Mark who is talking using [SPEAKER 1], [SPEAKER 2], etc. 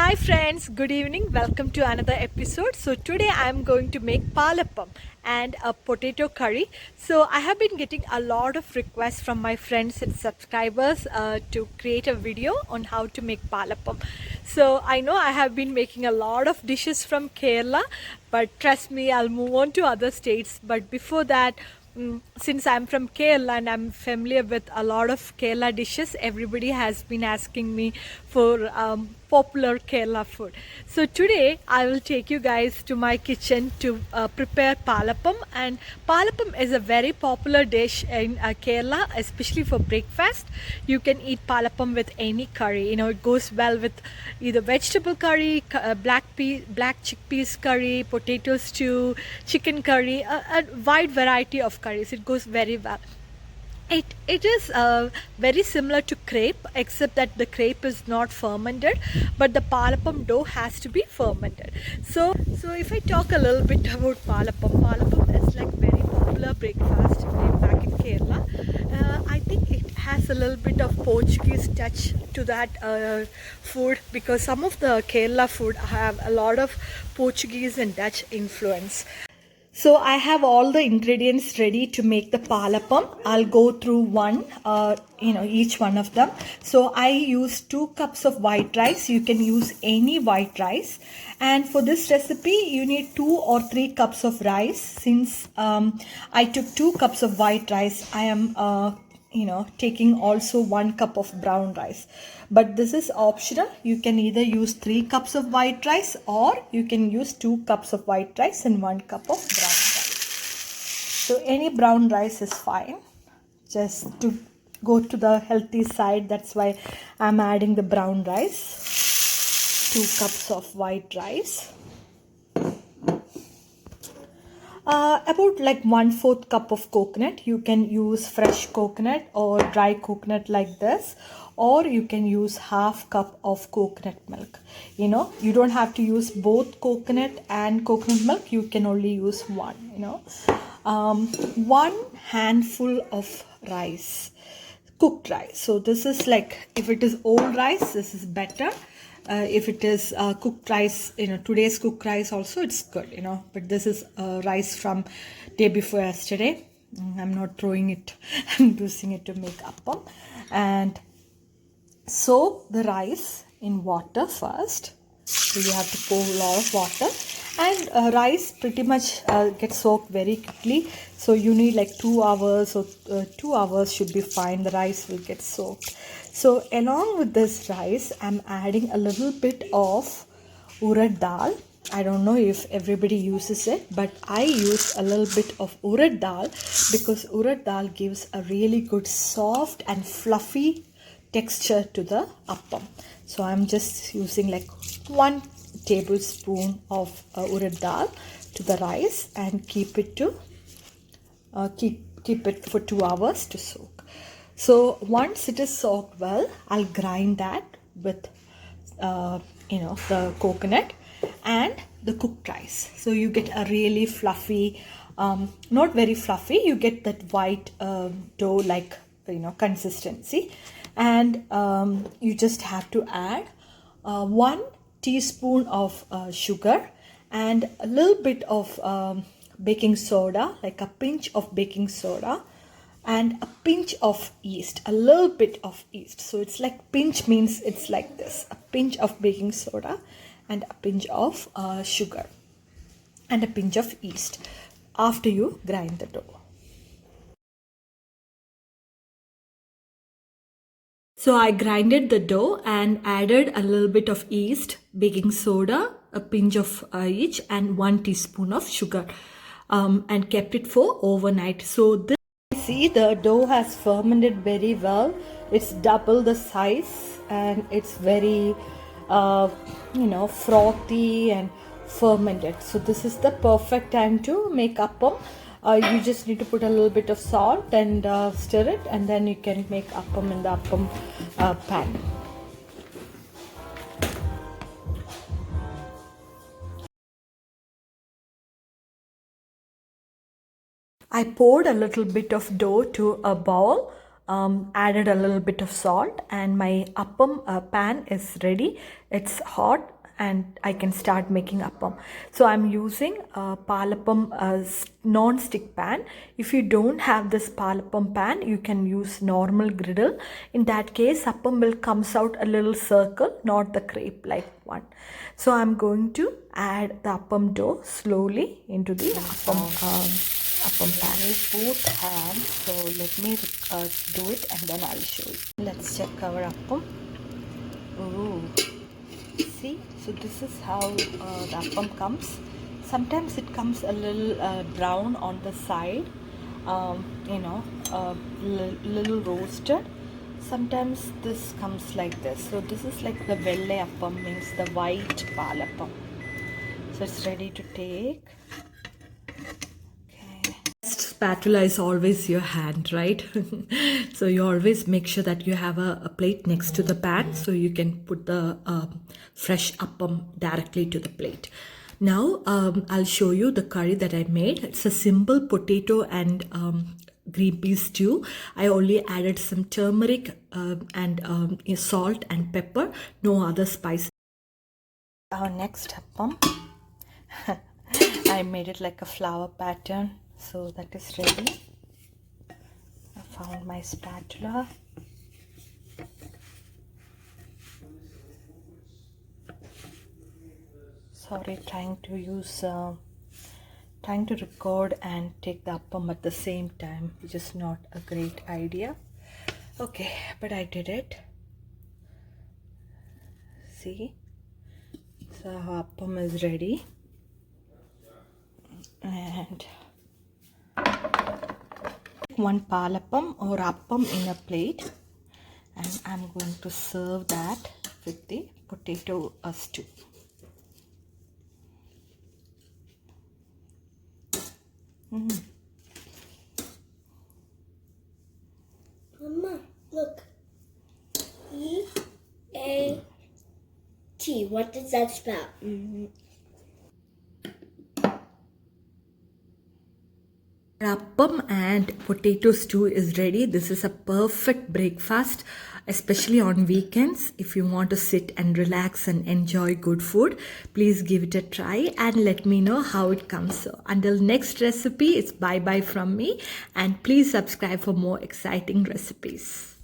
[SPEAKER 1] Hi friends, good evening. Welcome to another episode. So today I am going to make Palappam and a potato curry. So I have been getting a lot of requests from my friends and subscribers to create a video on how to make Palappam. So I know I have been making a lot of dishes from Kerala, but trust me, I'll move on to other states. But before that, since I'm from Kerala and I'm familiar with a lot of Kerala dishes, everybody has been asking me for popular Kerala food. So today I will take you guys to my kitchen to prepare Palappam. And Palappam is a very popular dish in Kerala, especially for breakfast. You can eat Palappam with any curry. You know, it goes well with either vegetable curry, black chickpeas curry, potato stew, chicken curry, a wide variety of curries. It goes very well. It is very similar to crepe, except that the crepe is not fermented, but the Palappam dough has to be fermented. So if I talk a little bit about Palappam is like very popular breakfast back in Kerala. I think it has a little bit of Portuguese touch to that food, because some of the Kerala food have a lot of Portuguese and Dutch influence. So I have all the ingredients ready to make the Palappam. I'll go through each one of them. So I use 2 cups of white rice. You can use any white rice. And for this recipe, you need 2 or 3 cups of rice. Since I took 2 cups of white rice, I am taking also 1 cup of brown rice. But this is optional. You can either use 3 cups of white rice, or you can use 2 cups of white rice and 1 cup of brown rice. So any brown rice is fine. Just to go to the healthy side, that's why I'm adding the brown rice. 2 cups of white rice. About like 1/4 cup of coconut. You can use fresh coconut or dry coconut like this, or you can use 1/2 cup of coconut milk. You don't have to use both coconut and coconut milk. You can only use one. 1 handful of rice, cooked rice. So this is like, if it is old rice, this is better. If it is cooked rice, today's cooked rice also, it's good, but this is rice from day before yesterday. I'm not throwing it, I'm using it to make appam. And soak the rice in water first. So you have to pour a lot of water, and rice pretty much gets soaked very quickly. So you need like 2 hours, or 2 hours should be fine. The rice will get soaked. So along with this rice, I'm adding a little bit of Urad Dhal. I don't know if everybody uses it, but I use a little bit of Urad Dhal because Urad Dhal gives a really good soft and fluffy texture to the appam. So I'm just using like 1 tablespoon of Urad Dhal to the rice, and keep it for 2 hours to soak. So once it is soaked well, I'll grind that with the coconut and the cooked rice. So you get a really fluffy, not very fluffy, you get that white dough like consistency. And you just have to add 1 teaspoon of sugar, and a little bit of baking soda, like a pinch of baking soda, and a pinch of yeast, a little bit of yeast. So it's like, pinch means it's like this, a pinch of baking soda and a pinch of sugar and a pinch of yeast after you grind the dough. So I grinded the dough and added a little bit of yeast, baking soda, a pinch of each, and 1 teaspoon of sugar, and kept it for overnight. So this, see, the dough has fermented very well. It's double the size, and it's very frothy and fermented. So this is the perfect time to make appam. You just need to put a little bit of salt and stir it, and then you can make appam in the appam pan. I poured a little bit of dough to a bowl, added a little bit of salt, and my appam pan is ready. It's hot, and I can start making appam. So I'm using a Palappam non-stick pan. If you don't have this Palappam pan, you can use normal griddle. In that case, appam will comes out a little circle, not the crepe like one. So I'm going to add the appam dough slowly into the appam pan with both hands. So let me do it and then I'll show you. Let's check our appam. Oh, see, so this is how the appam comes. Sometimes it comes a little brown on the side, little roasted. Sometimes this comes like this. So this is like the velle appam, means the white palappam. So it's ready to take. Spatula is always your hand, right? So you always make sure that you have a plate next to the pan so you can put the fresh appam directly to the plate. Now I'll show you the curry that I made. It's a simple potato and green pea stew. I only added some turmeric and salt and pepper, no other spice. Our next appam, I made it like a flower pattern. So that is ready. I found my spatula. Sorry, trying to record and take the appam at the same time, which is not a great idea. Okay, but I did it. See, so appam is ready, and one palappam or appam in a plate, and I'm going to serve that with the potato stew.
[SPEAKER 2] Mama, look. E-A-T. What does that spell?
[SPEAKER 1] Appam and potato stew is ready. This is a perfect breakfast, especially on weekends. If you want to sit and relax and enjoy good food, please give it a try and let me know how it comes. So until next recipe, it's bye bye from me, and please subscribe for more exciting recipes.